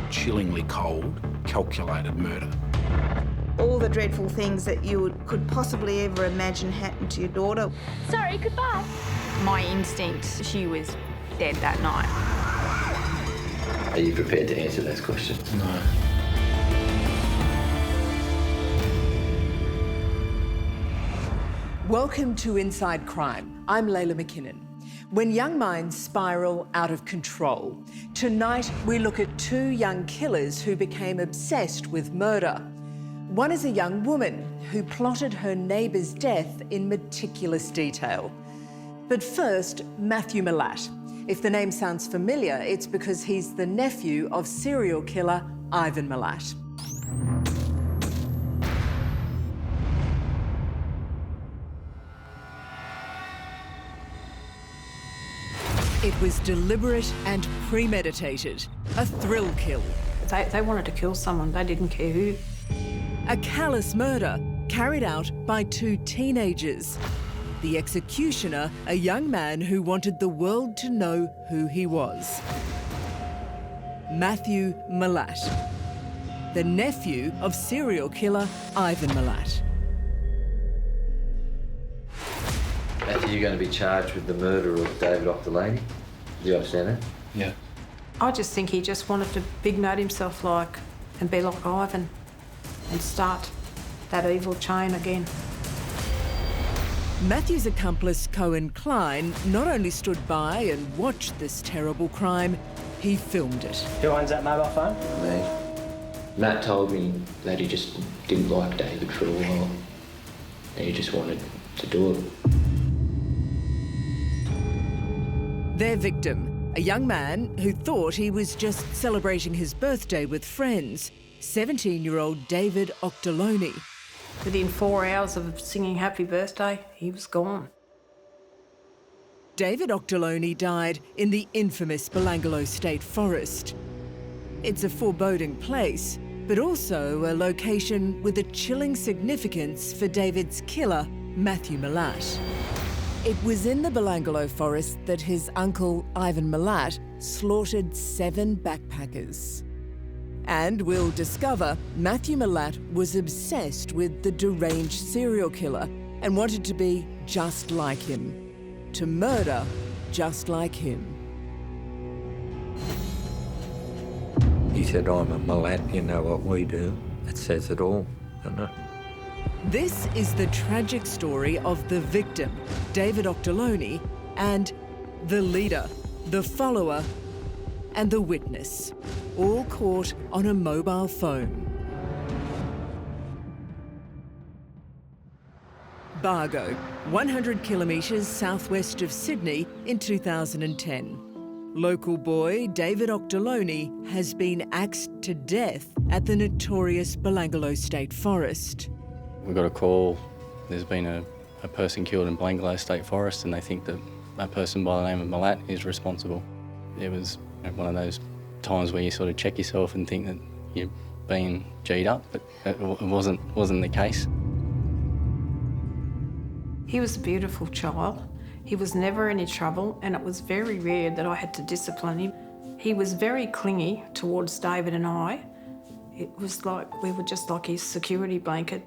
Chillingly cold, calculated murder. All the dreadful things that you could possibly ever imagine happened to your daughter. Sorry, goodbye. My instinct, she was dead that night. Are you prepared to answer those questions? No. Welcome to Inside Crime. I'm Layla McKinnon. When young minds spiral out of control, tonight we look at two young killers who became obsessed with murder. One is a young woman who plotted her neighbour's death in meticulous detail. But first, Matthew Malat. If the name sounds familiar, it's because he's the nephew of serial killer Ivan Malat. It was deliberate and premeditated, a thrill kill. They wanted to kill someone, they didn't care who. A callous murder carried out by two teenagers. The executioner, a young man who wanted the world to know who he was. Matthew Malat, the nephew of serial killer Ivan Malat. Matthew, you're going to be charged with the murder of David Octaloney. Do you understand that? Yeah. I just think he just wanted to big note himself and be like Ivan and start that evil chain again. Matthew's accomplice, Cohen Klene, not only stood by and watched this terrible crime, he filmed it. Who owns that mobile phone? Me. Matt told me that he just didn't like David for a while. And he just wanted to do it. Their victim, a young man who thought he was just celebrating his birthday with friends, 17-year-old David Octaloney. Within 4 hours of singing happy birthday, he was gone. David Octaloney died in the infamous Belangalo State Forest. It's a foreboding place, but also a location with a chilling significance for David's killer, Matthew Malat. It was in the Belangalo Forest that his uncle, Ivan Malat, slaughtered 7 backpackers. And we'll discover Matthew Malat was obsessed with the deranged serial killer and wanted to be just like him, to murder just like him. He said, I'm a Malat, you know what we do. It says it all, doesn't it? This is the tragic story of the victim, David Octaloney, and the leader, the follower, and the witness, all caught on a mobile phone. Bargo, 100 kilometres southwest of Sydney in 2010. Local boy David Octaloney has been axed to death at the notorious Belangalo State Forest. We got a call, there's been a person killed in Belangalo State Forest, and they think that a person by the name of Malat is responsible. It was one of those times where you sort of check yourself and think that you're being G'd up, but it wasn't the case. He was a beautiful child. He was never any trouble, and it was very rare that I had to discipline him. He was very clingy towards David and I. It was like we were just like his security blanket.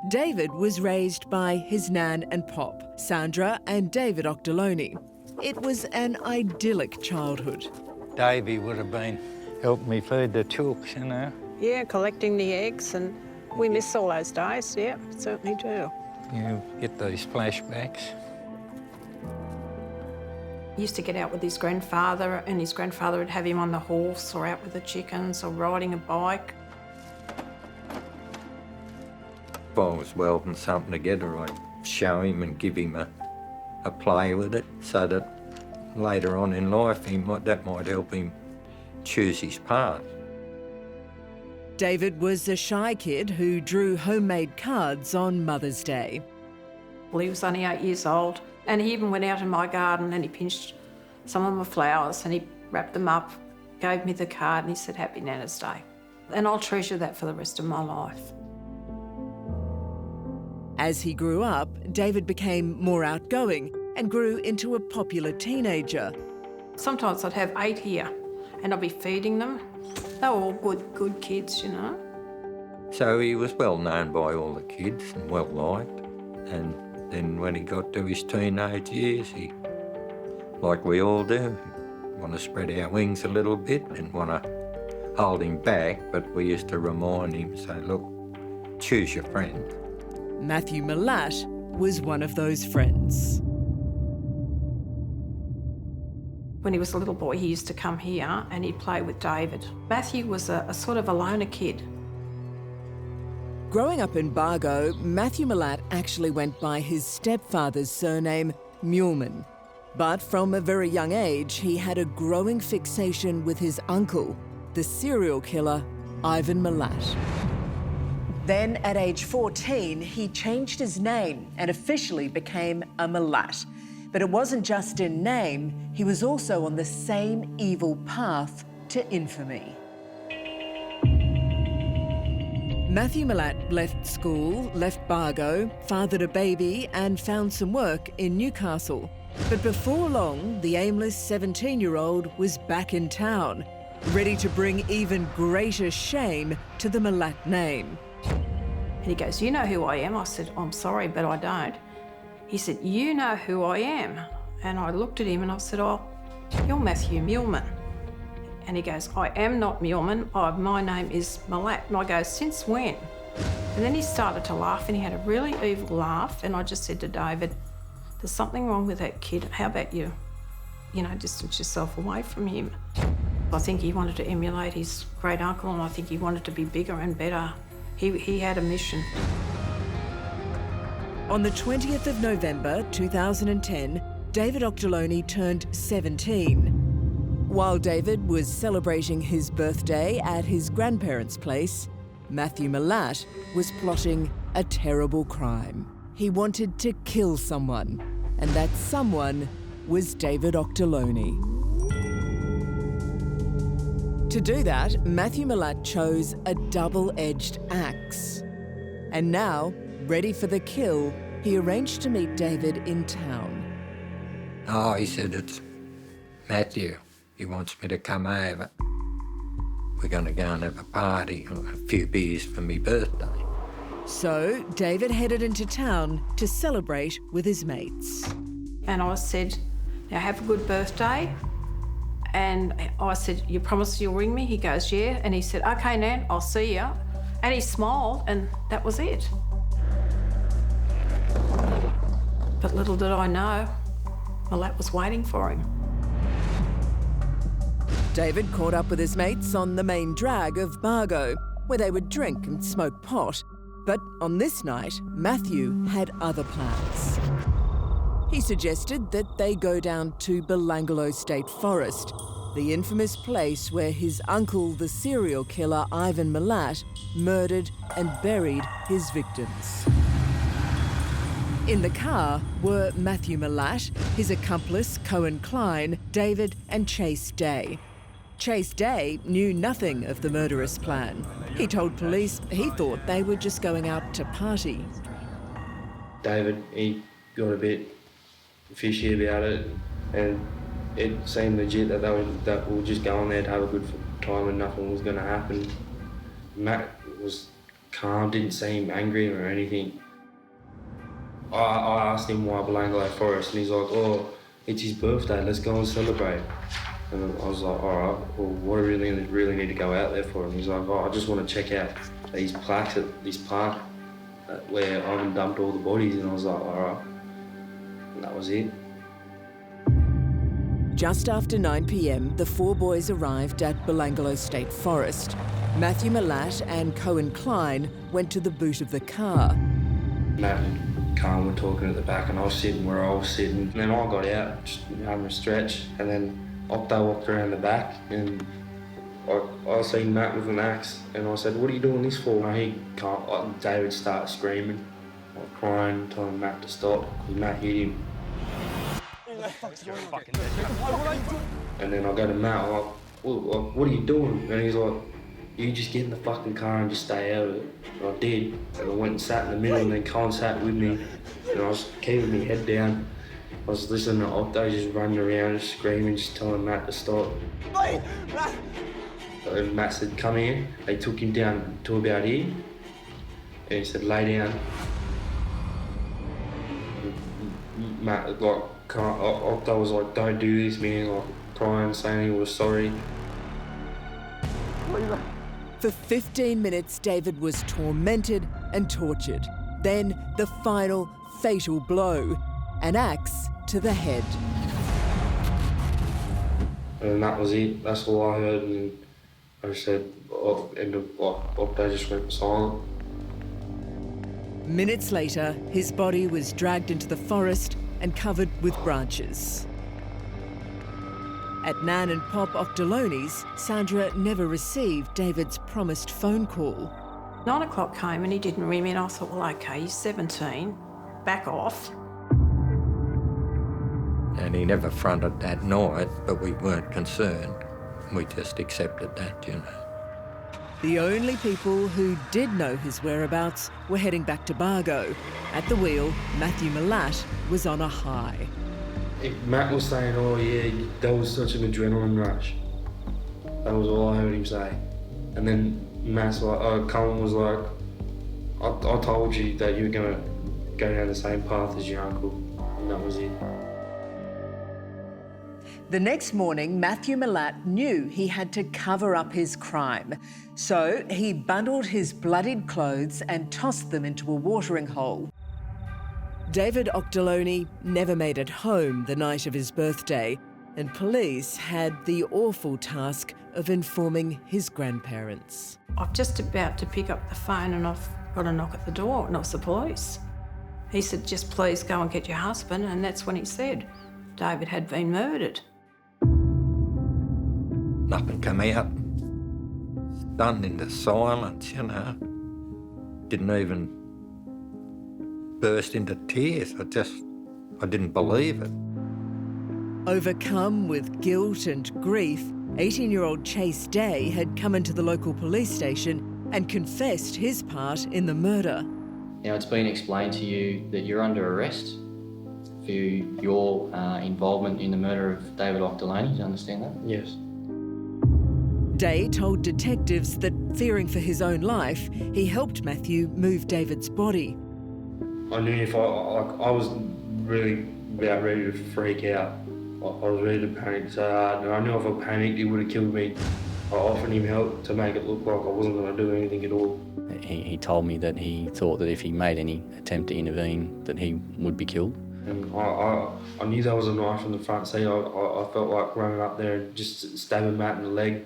David was raised by his nan and pop, Sandra and David Octaloney. It was an idyllic childhood. Davey would have been helping me feed the chooks, you know. Yeah, collecting the eggs, and we miss all those days, yeah, certainly do. You get those flashbacks. He used to get out with his grandfather, and his grandfather would have him on the horse or out with the chickens or riding a bike. If I was welding something together, I'd show him and give him a play with it so that later on in life that might help him choose his path. David was a shy kid who drew homemade cards on Mother's Day. Well, he was only 8 years old, and he even went out in my garden and he pinched some of my flowers and he wrapped them up, gave me the card, and he said, Happy Nana's Day. And I'll treasure that for the rest of my life. As he grew up, David became more outgoing and grew into a popular teenager. Sometimes I'd have 8 here, and I'd be feeding them. They were all good kids, you know. So he was well known by all the kids and well liked. And then when he got to his teenage years, he, like we all do, want to spread our wings a little bit and want to hold him back, but we used to remind him, say, look, choose your friend. Matthew Malat was one of those friends. When he was a little boy, he used to come here and he'd play with David. Matthew was a sort of a loner kid. Growing up in Bargo, Matthew Malat actually went by his stepfather's surname, Muleman. But from a very young age, he had a growing fixation with his uncle, the serial killer, Ivan Malat. Then, at age 14, he changed his name and officially became a Malat. But it wasn't just in name, he was also on the same evil path to infamy. Matthew Malat left school, left Bargo, fathered a baby and found some work in Newcastle. But before long, the aimless 17-year-old was back in town, ready to bring even greater shame to the Malat name. And he goes, "You know who I am?" I said, "I'm sorry, but I don't." He said, "You know who I am?" And I looked at him and I said, "Oh, you're Matthew Muleman." And he goes, "I am not Muleman. My name is Malat." And I go, "Since when?" And then he started to laugh and he had a really evil laugh. And I just said to David, "There's something wrong with that kid. How about you distance yourself away from him?" I think he wanted to emulate his great uncle, and I think he wanted to be bigger and better. He had a mission. On the 20th of November 2010, David Octaloney turned 17. While David was celebrating his birthday at his grandparents' place, Matthew Malat was plotting a terrible crime. He wanted to kill someone, and that someone was David Octaloney. To do that, Matthew Malat chose a double-edged axe. And now, ready for the kill, he arranged to meet David in town. Oh, he said, "It's Matthew. He wants me to come over. We're going to go and have a party, a few beers for me birthday." So David headed into town to celebrate with his mates. And I said, "Now have a good birthday." And I said, "You promise you'll ring me?" He goes, "Yeah." And he said, "Okay, Nan, I'll see ya." And he smiled, and that was it. But little did I know, Malat was waiting for him. David caught up with his mates on the main drag of Bargo, where they would drink and smoke pot. But on this night, Matthew had other plans. He suggested that they go down to Belangalo State Forest, the infamous place where his uncle, the serial killer Ivan Malat, murdered and buried his victims. In the car were Matthew Malat, his accomplice Cohen Klene, David and Chase Day. Chase Day knew nothing of the murderous plan. He told police he thought they were just going out to party. David, he got a bit fishy about it, and it seemed legit that we were just going there to have a good time and nothing was going to happen. Matt was calm, didn't seem angry or anything. I asked him why Belangalo Forest, and he's like, "Oh, it's his birthday, let's go and celebrate." And I was like, "All right, well, what do we really need to go out there for?" And he's like, "Oh, I just want to check out these plaques at this park where Ivan dumped all the bodies." And I was like, "All right." And that was it. Just after 9 p.m, the four boys arrived at Belangalo State Forest. Matthew Malat and Cohen Klene went to the boot of the car. Matt and Cohen were talking at the back, and I was sitting where I was sitting. And then I got out, just having a stretch, and then Octo walked around the back, and I seen Matt with an axe, and I said, "What are you doing this for?" And David started screaming, crying, telling Matt to stop, because Matt hit him. And then I go to Matt, I'm like, "What are you doing?" And he's like, "You just get in the fucking car and just stay out of it." And I did, and I went and sat in the middle, and then Colin sat with me, and I was keeping my head down. I was listening to Octo just running around, just screaming, just telling Matt to stop. Wait, Matt! And Matt said, come here. They took him down to about here. And he said, lay down. Matt, like, Octo was like, don't do this, man. Like, crying, saying he was sorry. For 15 minutes, David was tormented and tortured. Then the final fatal blow, an axe to the head. And that was it. That's all I heard. And I just said, Octo just went silent. Minutes later, his body was dragged into the forest and covered with branches. At Nan and Pop Octaloney's, Sandra never received David's promised phone call. 9 o'clock came and he didn't ring me, and I thought, well, okay, he's 17, back off. And he never fronted that night, but we weren't concerned. We just accepted that, you know. The only people who did know his whereabouts were heading back to Bargo. At the wheel, Matthew Malat was on a high. Matt was saying, oh yeah, that was such an adrenaline rush. That was all I heard him say. And then Matt's like, Cohen was like, I told you that you were gonna go down the same path as your uncle. And that was it. The next morning, Matthew Malat knew he had to cover up his crime. So he bundled his bloodied clothes and tossed them into a watering hole. David Octaloney never made it home the night of his birthday, and police had the awful task of informing his grandparents. I'm just about to pick up the phone and I've got a knock at the door, and it was the police. He said, just please go and get your husband, and that's when he said David had been murdered. Nothing come out. Stunned into silence, you know. Didn't even burst into tears. I didn't believe it. Overcome with guilt and grief, 18-year-old Chase Day had come into the local police station and confessed his part in the murder. Now, it's been explained to you that you're under arrest for your involvement in the murder of David Octaloney. Do you understand that? Yes. Day told detectives that, fearing for his own life, he helped Matthew move David's body. I knew if I was really about ready to freak out. I was ready to panic so hard, and I knew if I panicked, he would have killed me. I offered him help to make it look like I wasn't going to do anything at all. He told me that he thought that if he made any attempt to intervene, that he would be killed. And I knew there was a knife in the front seat. I felt like running up there and just stabbing Matt in the leg,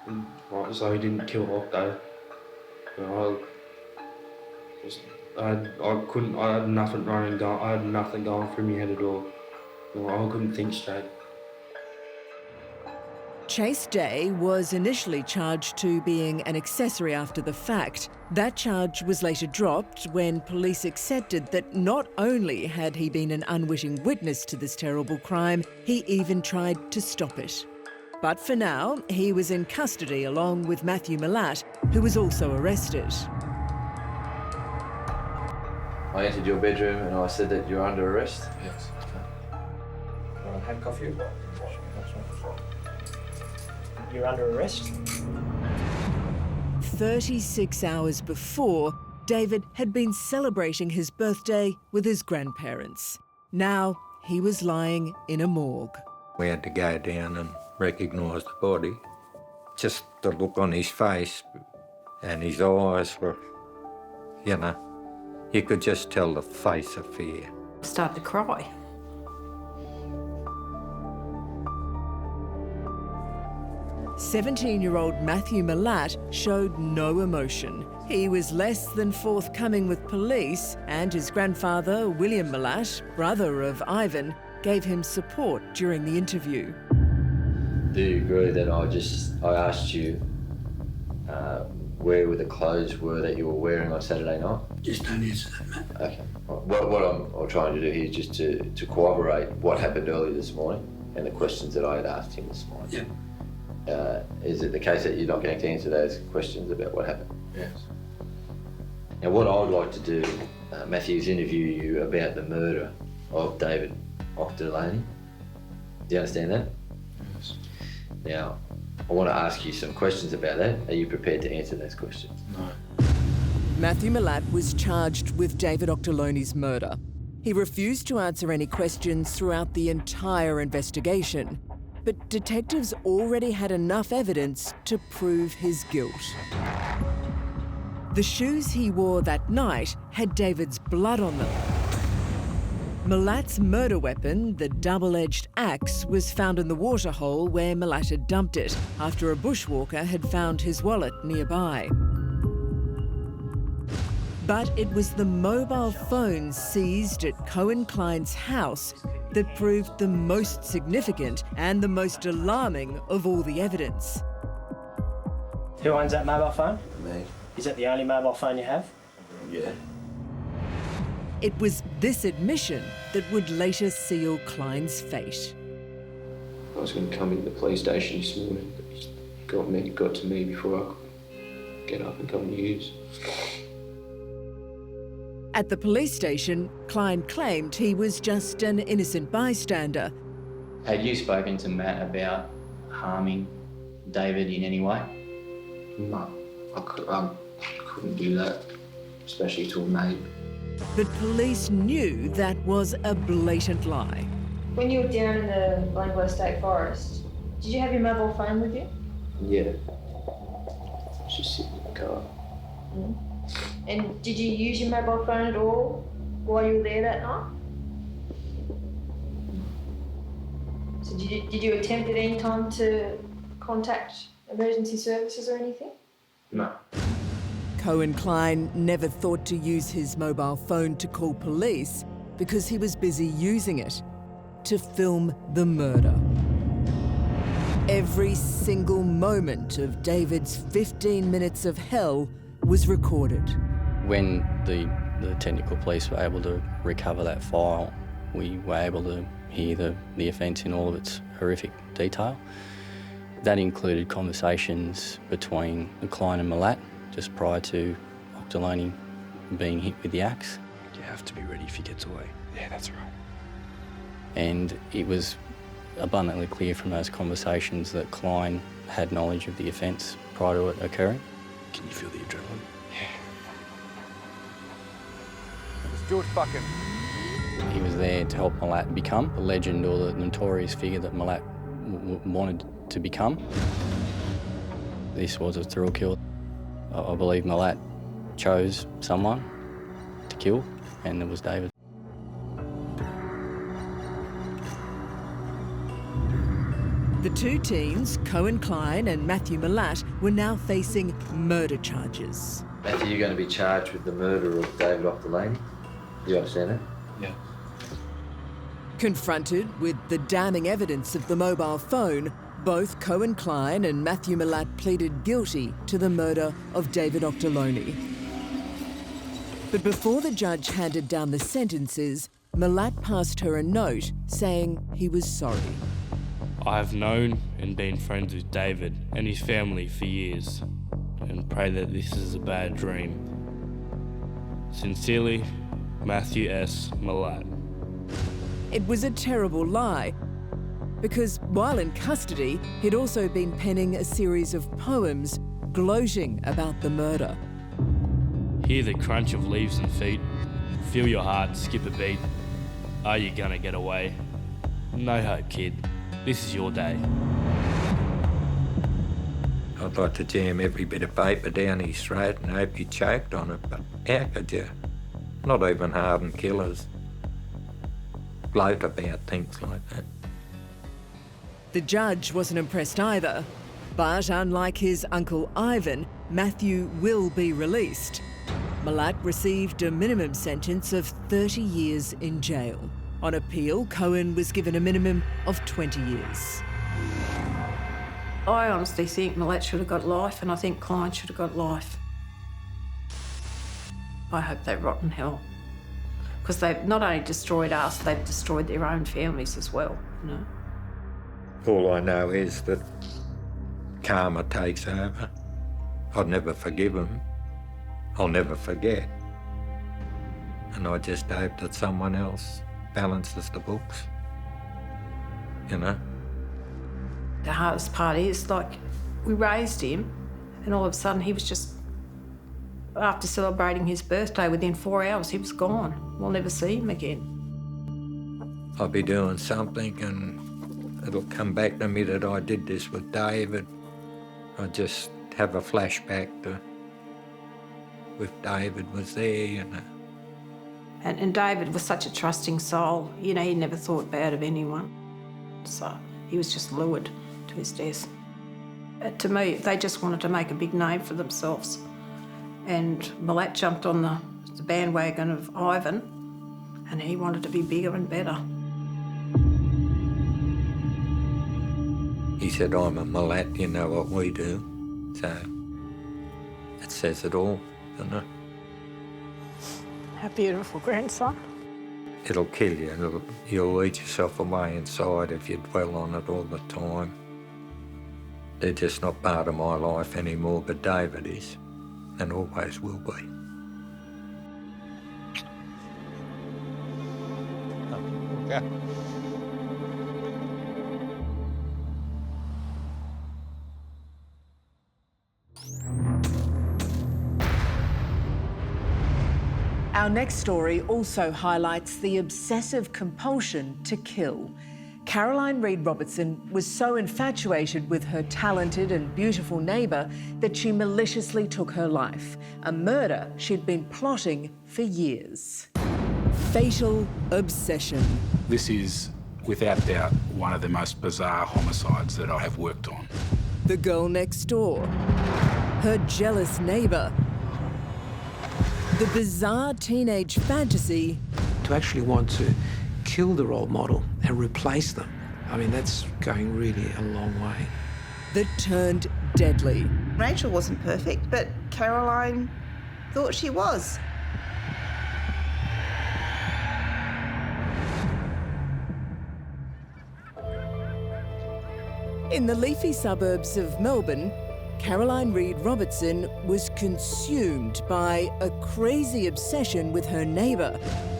and, so he didn't kill Octo. I had nothing running, I had nothing going through my head at all. I couldn't think straight. Chase Day was initially charged to being an accessory after the fact. That charge was later dropped when police accepted that not only had he been an unwitting witness to this terrible crime, he even tried to stop it. But for now, he was in custody along with Matthew Malat, who was also arrested. I entered your bedroom and I said that you're under arrest? Yes. Can I handcuff you? You're under arrest. 36 hours before, David had been celebrating his birthday with his grandparents. Now he was lying in a morgue. We had to go down and recognise the body. Just the look on his face and his eyes were, you know, you could just tell the face of fear. I started to cry. "17-year-old Matthew Malat showed no emotion. He was less than forthcoming with police, and his grandfather, William Malat, brother of Ivan, gave him support during the interview. Do you agree that I asked you where the clothes were that you were wearing on Saturday night? Just don't answer that, Matt. Okay. What I'm trying to do here is just to corroborate what happened earlier this morning and the questions that I had asked him this morning. Yeah. Is it the case that you're not going to answer those questions about what happened? Yes. Now, what I would like to do, Matthew, is interview you about the murder of David Octaloney. Do you understand that? Yes. Now, I want to ask you some questions about that. Are you prepared to answer those questions? No. Matthew Malat was charged with David Octaloney's murder. He refused to answer any questions throughout the entire investigation, but detectives already had enough evidence to prove his guilt. The shoes he wore that night had David's blood on them. Malat's murder weapon, the double-edged axe, was found in the waterhole where Malat had dumped it after a bushwalker had found his wallet nearby. But it was the mobile phone seized at Cohen Klene's house that proved the most significant and the most alarming of all the evidence. Who owns that mobile phone? Me. Is that the only mobile phone you have? Yeah. It was this admission that would later seal Klene's fate. I was going to come into the police station this morning, but he got to me before I could get up and come to use. At the police station, Klein claimed he was just an innocent bystander. Had you spoken to Matt about harming David in any way? No, I couldn't do that, especially to a mate. But police knew that was a blatant lie. When you were down in the Belangalo State Forest, did you have your mobile phone with you? Yeah. I was just sitting in the car. Mm. And did you use your mobile phone at all while you were there that night? So did you attempt at any time to contact emergency services or anything? No. Cohen Klene never thought to use his mobile phone to call police because he was busy using it to film the murder. Every single moment of David's 15 minutes of hell was recorded. When the technical police were able to recover that file, we were able to hear the offence in all of its horrific detail. That included conversations between Klein and Malat just prior to Octaloney being hit with the axe. You have to be ready if he gets away. Yeah, that's right. And it was abundantly clear from those conversations that Klein had knowledge of the offence prior to it occurring. Can you feel the adrenaline? It's George fucking. He was there to help Malat become the legend or the notorious figure that Malat wanted to become. This was a thrill kill. I believe Malat chose someone to kill, and it was David. The two teens, Cohen Klene and Matthew Malat, were now facing murder charges. Matthew, you're going to be charged with the murder of David Octaloney. Do you understand that? Yeah. Confronted with the damning evidence of the mobile phone, both Cohen Klene and Matthew Malat pleaded guilty to the murder of David Octaloney. But before the judge handed down the sentences, Malat passed her a note saying he was sorry. I have known and been friends with David and his family for years, and pray that this is a bad dream. Sincerely, Matthew S. Malat. It was a terrible lie, because while in custody, he'd also been penning a series of poems gloating about the murder. Hear the crunch of leaves and feet, feel your heart skip a beat. Are you gonna get away? No hope, kid. This is your day. I'd like to jam every bit of paper down his throat and hope he choked on it, but how could you? Not even hardened killers gloat about things like that. The judge wasn't impressed either, but unlike his uncle Ivan, Matthew will be released. Malat received a minimum sentence of 30 years in jail. On appeal, Cohen was given a minimum of 20 years. I honestly think Malat should have got life, and I think Klein should have got life. I hope they rot in hell. Because they've not only destroyed us, they've destroyed their own families as well, you know. All I know is that karma takes over. I'd never forgive him. I'll never forget. And I just hope that someone else balances the books. you know. The hardest part is, like, we raised him and all of a sudden he was just, after celebrating his birthday, within 4 hours he was gone. We'll never see him again. I'll be doing something and it'll come back to me that I did this with David. I just have a flashback to if David was there, you know. And David was such a trusting soul. You know, he never thought bad of anyone. So he was just lured to his death. To me, they just wanted to make a big name for themselves. And Malat jumped on the bandwagon of Ivan, and he wanted to be bigger and better. He said, I'm a Malat, you know what we do. So it says it all, doesn't it? Our beautiful grandson. It'll kill you. You'll eat yourself away inside if you dwell on it all the time. They're just not part of my life anymore, but David is, and always will be. Okay. Our next story also highlights the obsessive compulsion to kill. Caroline Reed Robertson was so infatuated with her talented and beautiful neighbour that she maliciously took her life, a murder she'd been plotting for years. Fatal obsession. This is, without doubt, one of the most bizarre homicides that I have worked on. The girl next door, her jealous neighbour, the bizarre teenage fantasy. To actually want to kill the role model and replace them, I mean, that's going really a long way. That turned deadly. Rachel wasn't perfect, but Caroline thought she was. In the leafy suburbs of Melbourne, Caroline Reed Robertson was consumed by a crazy obsession with her neighbour,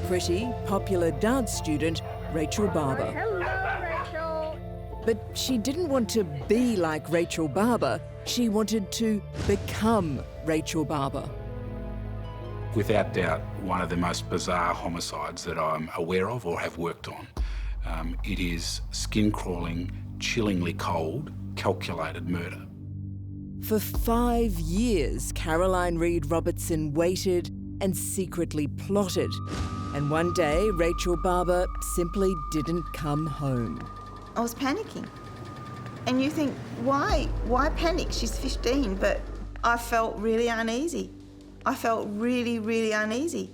pretty, popular dance student Rachel Barber. Hello, Rachel. But she didn't want to be like Rachel Barber. She wanted to become Rachel Barber. Without doubt, one of the most bizarre homicides that I'm aware of or have worked on. It is skin-crawling, chillingly cold, calculated murder. For 5 years, Caroline Reed Robertson waited and secretly plotted. And one day, Rachel Barber simply didn't come home. I was panicking. And you think, why? Why panic? She's 15, but I felt really uneasy. I felt really, really uneasy.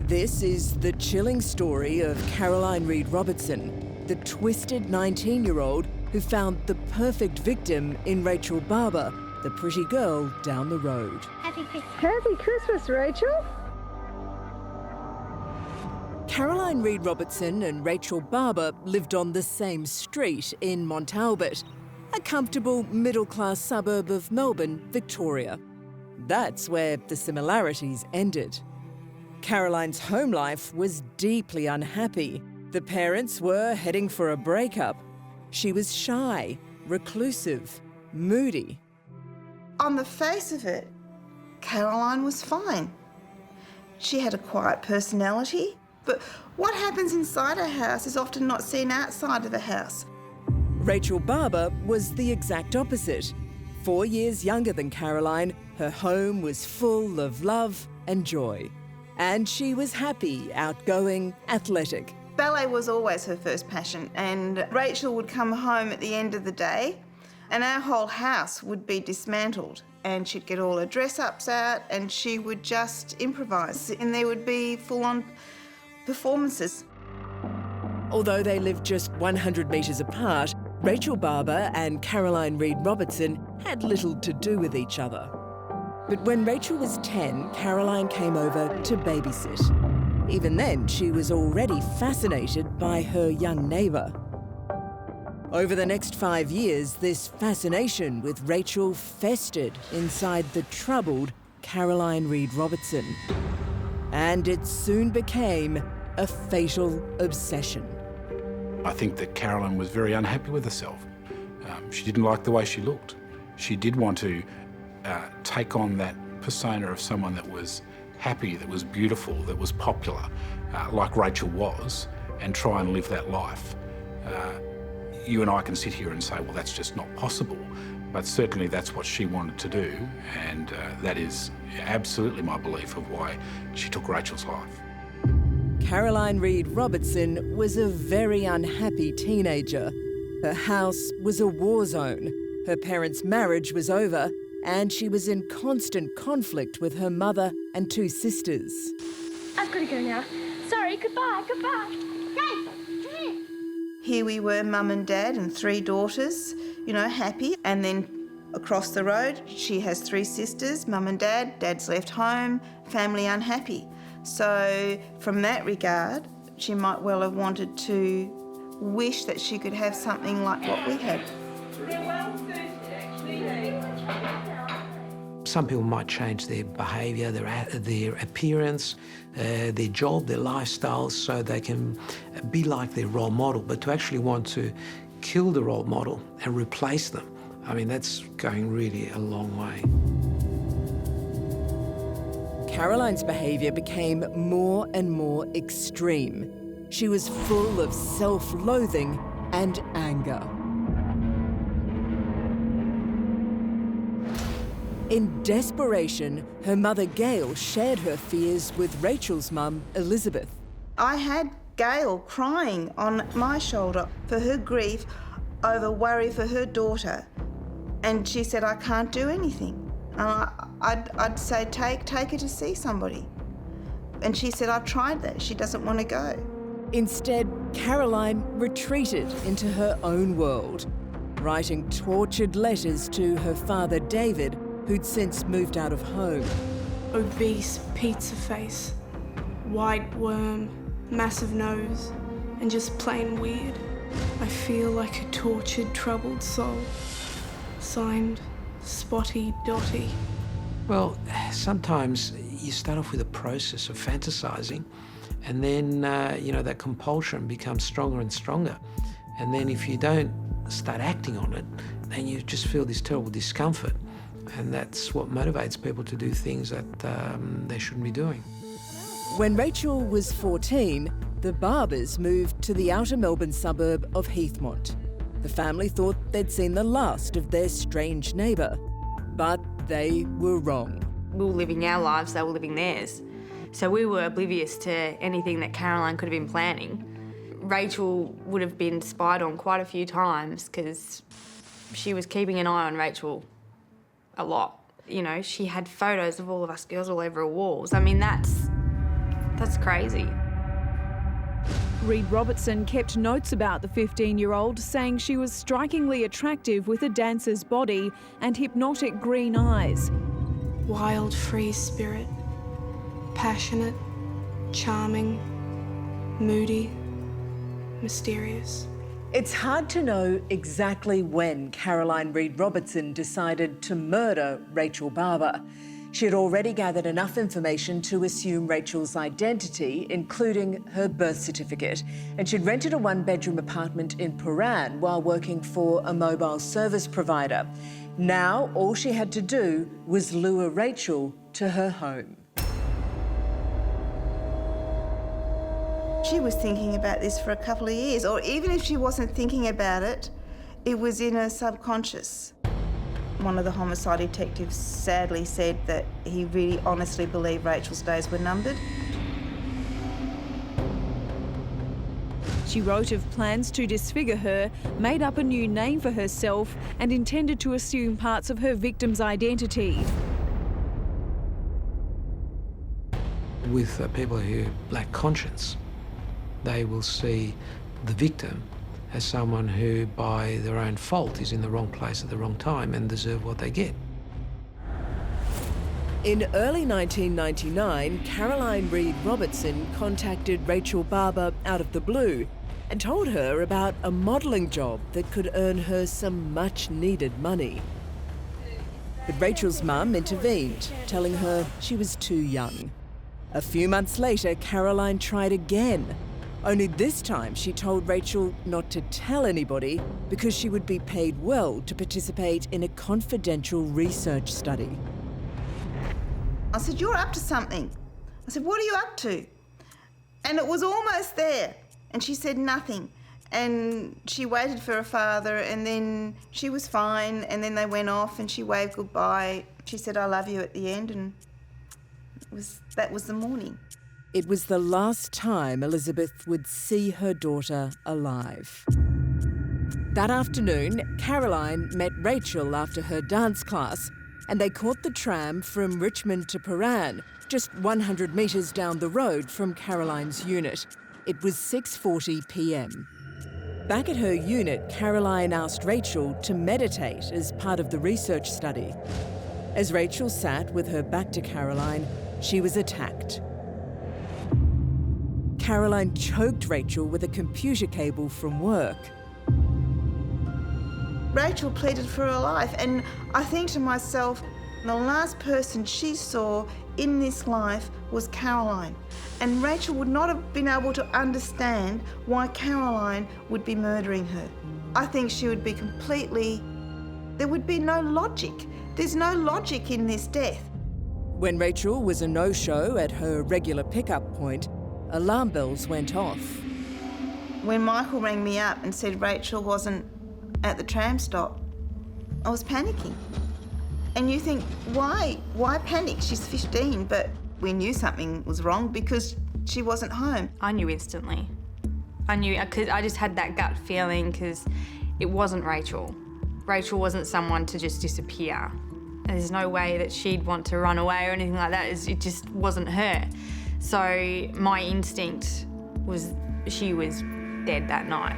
This is the chilling story of Caroline Reed Robertson, the twisted 19-year-old who found the perfect victim in Rachel Barber, the pretty girl down the road. Happy Christmas. Happy Christmas, Rachel. Caroline Reed Robertson and Rachel Barber lived on the same street in Mont Albert, a comfortable middle-class suburb of Melbourne, Victoria. That's where the similarities ended. Caroline's home life was deeply unhappy. The parents were heading for a breakup. She was shy, reclusive, moody. On the face of it, Caroline was fine. She had a quiet personality, but what happens inside a house is often not seen outside of the house. Rachel Barber was the exact opposite. 4 years younger than Caroline, her home was full of love and joy. And she was happy, outgoing, athletic. Ballet was always her first passion, and Rachel would come home at the end of the day and our whole house would be dismantled, and she'd get all her dress-ups out and she would just improvise, and there would be full-on performances. Although they lived just 100 metres apart, Rachel Barber and Caroline Reed Robertson had little to do with each other. But when Rachel was 10, Caroline came over to babysit. Even then, she was already fascinated by her young neighbour. Over the next 5 years, this fascination with Rachel festered inside the troubled Caroline Reed Robertson. And it soon became a fatal obsession. I think that Carolyn was very unhappy with herself. She didn't like the way she looked. She did want to take on that persona of someone that was happy, that was beautiful, that was popular, like Rachel was, and try and live that life. You and I can sit here and say, well, that's just not possible, but certainly that's what she wanted to do, and that is absolutely my belief of why she took Rachel's life. Caroline Reed Robertson was a very unhappy teenager. Her house was a war zone. Her parents' marriage was over, and she was in constant conflict with her mother and two sisters. I've got to go now. Sorry, goodbye. Hey, come here. Here we were, mum and dad and 3 daughters, you know, happy. And then across the road, she has 3 sisters, mum and dad, dad's left home, family unhappy. So from that regard, she might well have wanted to wish that she could have something like what we had. Some people might change their behaviour, their appearance, their job, their lifestyle, so they can be like their role model. But to actually want to kill the role model and replace them, I mean, that's going really a long way. Caroline's behaviour became more and more extreme. She was full of self-loathing and anger. In desperation, her mother Gail shared her fears with Rachel's mum, Elizabeth. I had Gail crying on my shoulder for her grief over worry for her daughter. And she said, I can't do anything. And I'd say, take her to see somebody. And she said, I've tried that. She doesn't want to go. Instead, Caroline retreated into her own world, writing tortured letters to her father, David, who'd since moved out of home. Obese pizza face, white worm, massive nose, and just plain weird. I feel like a tortured, troubled soul. Signed, Spotty Dotty. Well, sometimes you start off with a process of fantasising, and then, that compulsion becomes stronger and stronger. And then if you don't start acting on it, then you just feel this terrible discomfort. And that's what motivates people to do things that they shouldn't be doing. When Rachel was 14, the Barbers moved to the outer Melbourne suburb of Heathmont. The family thought they'd seen the last of their strange neighbour, but they were wrong. We were living our lives, they were living theirs. So we were oblivious to anything that Caroline could have been planning. Rachel would have been spied on quite a few times because she was keeping an eye on Rachel a lot. You know, she had photos of all of us girls all over her walls. I mean, that's crazy. Reed Robertson kept notes about the 15-year-old, saying she was strikingly attractive with a dancer's body and hypnotic green eyes. Wild, free spirit. Passionate, charming, moody, mysterious. It's hard to know exactly when Caroline Reed Robertson decided to murder Rachel Barber. She had already gathered enough information to assume Rachel's identity, including her birth certificate, and she'd rented a 1-bedroom apartment in Paran while working for a mobile service provider. Now, all she had to do was lure Rachel to her home. She was thinking about this for a couple of years, or even if she wasn't thinking about it, it was in her subconscious. One of the homicide detectives sadly said that he really honestly believed Rachel's days were numbered. She wrote of plans to disfigure her, made up a new name for herself, and intended to assume parts of her victim's identity. With people who lack conscience, they will see the victim as someone who, by their own fault, is in the wrong place at the wrong time and deserve what they get. In early 1999, Caroline Reed Robertson contacted Rachel Barber out of the blue and told her about a modelling job that could earn her some much-needed money. But Rachel's mum intervened, telling her she was too young. A few months later, Caroline tried again. Only this time she told Rachel not to tell anybody because she would be paid well to participate in a confidential research study. I said, "You're up to something." I said, "What are you up to?" And it was almost there. And she said nothing. And she waited for her father, and then she was fine, and then they went off and she waved goodbye. She said, "I love you" at the end, and that was the morning. It was the last time Elizabeth would see her daughter alive. That afternoon, Caroline met Rachel after her dance class, and they caught the tram from Richmond to Paran, just 100 metres down the road from Caroline's unit. It was 6:40 p.m. Back at her unit, Caroline asked Rachel to meditate as part of the research study. As Rachel sat with her back to Caroline, she was attacked. Caroline choked Rachel with a computer cable from work. Rachel pleaded for her life, and I think to myself, the last person she saw in this life was Caroline, and Rachel would not have been able to understand why Caroline would be murdering her. I think she would be there would be no logic. There's no logic in this death. When Rachel was a no-show at her regular pickup point, alarm bells went off. When Michael rang me up and said Rachel wasn't at the tram stop, I was panicking. And you think, why panic? She's 15, but we knew something was wrong because she wasn't home. I knew instantly. I knew, because I just had that gut feeling because it wasn't Rachel. Rachel wasn't someone to just disappear. There's no way that she'd want to run away or anything like that. It just wasn't her. So my instinct was she was dead that night.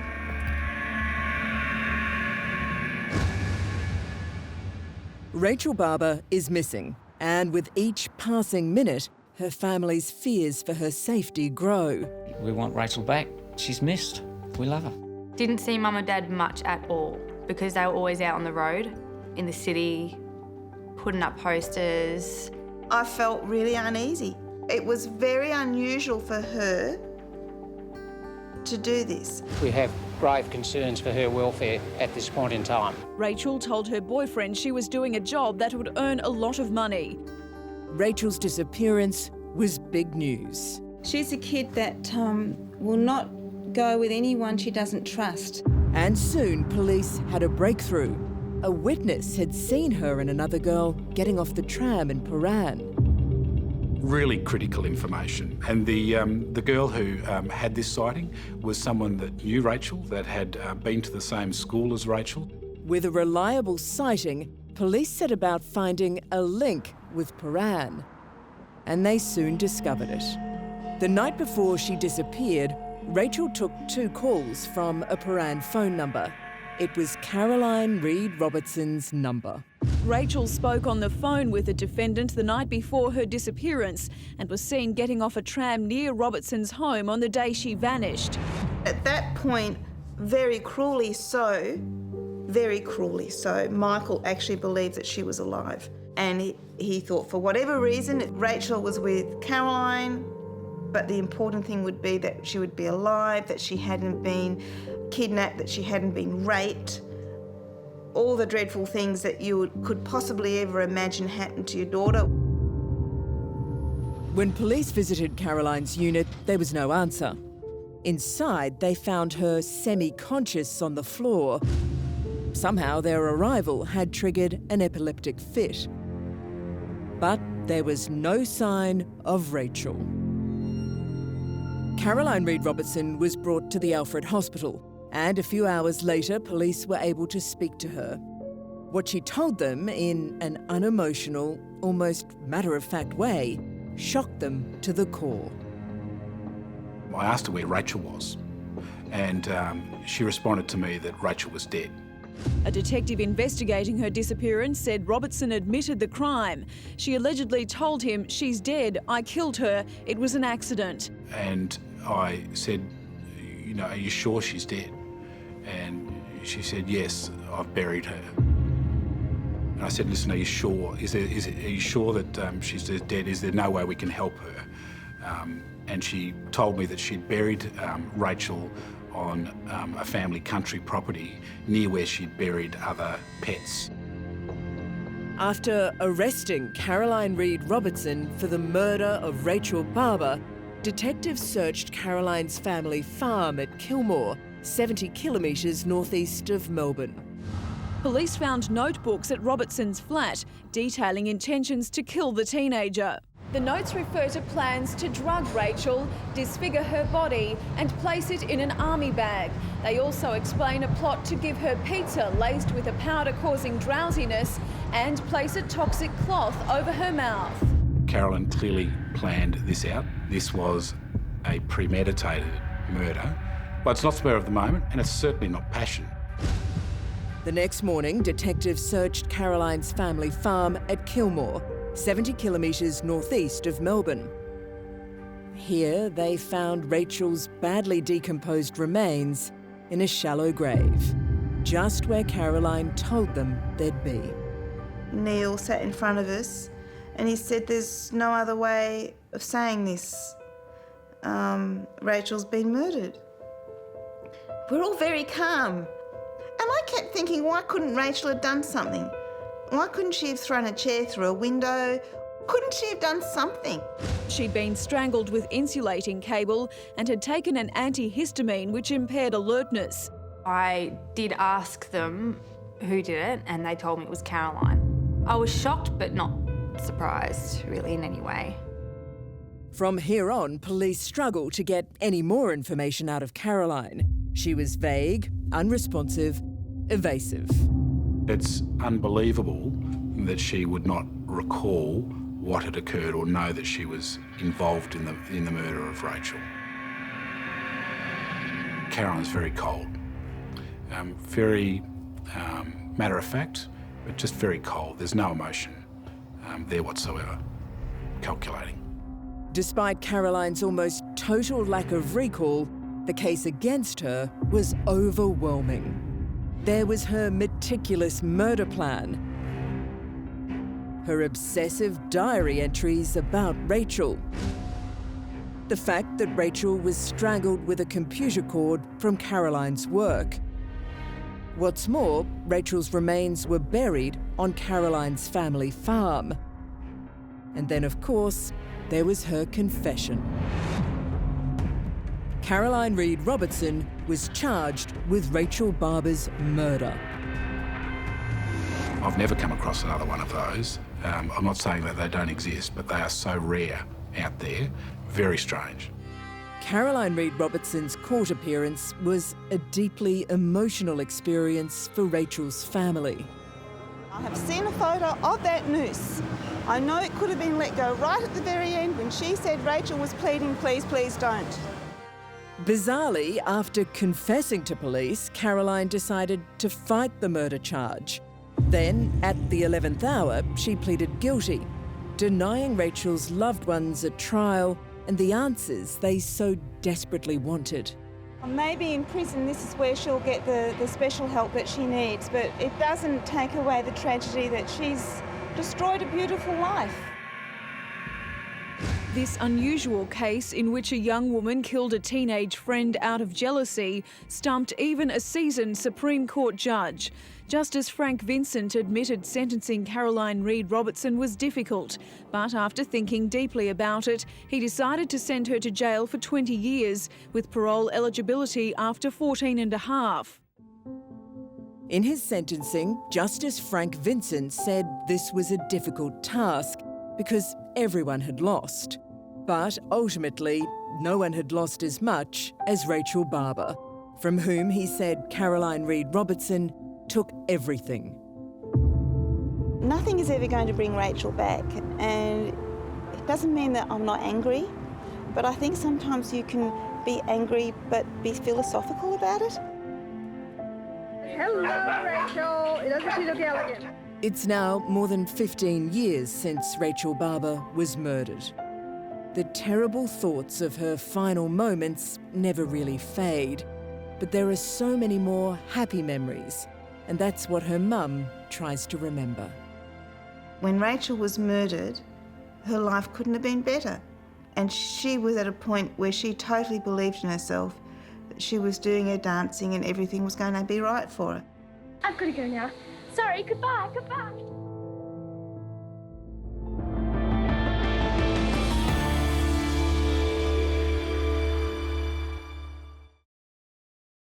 Rachel Barber is missing, and with each passing minute, her family's fears for her safety grow. We want Rachel back. She's missed. We love her. Didn't see Mum and Dad much at all because they were always out on the road, in the city, putting up posters. I felt really uneasy. It was very unusual for her to do this. We have grave concerns for her welfare at this point in time. Rachel told her boyfriend she was doing a job that would earn a lot of money. Rachel's disappearance was big news. She's a kid that will not go with anyone she doesn't trust. And soon police had a breakthrough. A witness had seen her and another girl getting off the tram in Paran. Really critical information. And the girl who had this sighting was someone that knew Rachel, that had been to the same school as Rachel. With a reliable sighting, police set about finding a link with Paran. And they soon discovered it. The night before she disappeared, Rachel took 2 calls from a Paran phone number. It was Caroline Reed Robertson's number. Rachel spoke on the phone with the defendant the night before her disappearance and was seen getting off a tram near Robertson's home on the day she vanished. At that point, very cruelly so, Michael actually believed that she was alive. And he thought for whatever reason, Rachel was with Caroline, but the important thing would be that she would be alive, that she hadn't been kidnapped, that she hadn't been raped. All the dreadful things that you could possibly ever imagine happened to your daughter. When police visited Caroline's unit, there was no answer. Inside, they found her semi-conscious on the floor. Somehow their arrival had triggered an epileptic fit. But there was no sign of Rachel. Caroline Reed Robertson was brought to the Alfred Hospital, and a few hours later, police were able to speak to her. What she told them in an unemotional, almost matter-of-fact way shocked them to the core. I asked her where Rachel was, and she responded to me that Rachel was dead. A detective investigating her disappearance said Robertson admitted the crime. She allegedly told him, "She's dead, I killed her, it was an accident." And I said, "You know, are you sure she's dead?" And she said, "Yes, I've buried her." And I said, "Listen, are you sure? Are you sure that she's dead? Is there no way we can help her?" and she told me that she'd buried Rachel on a family country property near where she'd buried other pets. After arresting Caroline Reed Robertson for the murder of Rachel Barber, detectives searched Caroline's family farm at Kilmore, 70 kilometres northeast of Melbourne. Police found notebooks at Robertson's flat detailing intentions to kill the teenager. The notes refer to plans to drug Rachel, disfigure her body and place it in an army bag. They also explain a plot to give her pizza laced with a powder causing drowsiness and place a toxic cloth over her mouth. Caroline clearly planned this out. This was a premeditated murder. Well, it's not spur of the moment, and it's certainly not passion. The next morning, detectives searched Caroline's family farm at Kilmore, 70 kilometres northeast of Melbourne. Here, they found Rachel's badly decomposed remains in a shallow grave, just where Caroline told them they'd be. Neil sat in front of us and he said, "There's no other way of saying this. Rachel's been murdered." We're all very calm. And I kept thinking, why couldn't Rachel have done something? Why couldn't she have thrown a chair through a window? Couldn't she have done something? She'd been strangled with insulating cable and had taken an antihistamine which impaired alertness. I did ask them who did it and they told me it was Caroline. I was shocked but not surprised really in any way. From here on, police struggled to get any more information out of Caroline. She was vague, unresponsive, evasive. It's unbelievable that she would not recall what had occurred or know that she was involved in the murder of Rachel. Caroline's very cold, very matter of fact, but just very cold. There's no emotion there whatsoever. Calculating. Despite Caroline's almost total lack of recall, the case against her was overwhelming. There was her meticulous murder plan, her obsessive diary entries about Rachel, the fact that Rachel was strangled with a computer cord from Caroline's work. What's more, Rachel's remains were buried on Caroline's family farm. And then, of course, there was her confession. Caroline Reed Robertson was charged with Rachel Barber's murder. I've never come across another one of those. I'm not saying that they don't exist, but they are so rare out there. Very strange. Caroline Reed Robertson's court appearance was a deeply emotional experience for Rachel's family. I have seen a photo of that noose. I know it could have been let go right at the very end when she said Rachel was pleading, "Please, please don't." Bizarrely, after confessing to police, Caroline decided to fight the murder charge. Then, at the 11th hour, she pleaded guilty, denying Rachel's loved ones a trial and the answers they so desperately wanted. Maybe in prison this is where she'll get the special help that she needs, but it doesn't take away the tragedy that she's destroyed a beautiful life. This unusual case in which a young woman killed a teenage friend out of jealousy stumped even a seasoned Supreme Court judge. Justice Frank Vincent admitted sentencing Caroline Reed Robertson was difficult, but after thinking deeply about it, he decided to send her to jail for 20 years, with parole eligibility after 14 and a half. In his sentencing, Justice Frank Vincent said this was a difficult task because everyone had lost. But ultimately, no one had lost as much as Rachel Barber, from whom he said Caroline Reed Robertson took everything. Nothing is ever going to bring Rachel back, and it doesn't mean that I'm not angry, but I think sometimes you can be angry but be philosophical about it. Hello, Rachel. Doesn't she look elegant? It's now more than 15 years since Rachel Barber was murdered. The terrible thoughts of her final moments never really fade, but there are so many more happy memories, and that's what her mum tries to remember. When Rachel was murdered, her life couldn't have been better. And she was at a point where she totally believed in herself, that she was doing her dancing and everything was going to be right for her. I've got to go now. Sorry, goodbye, goodbye.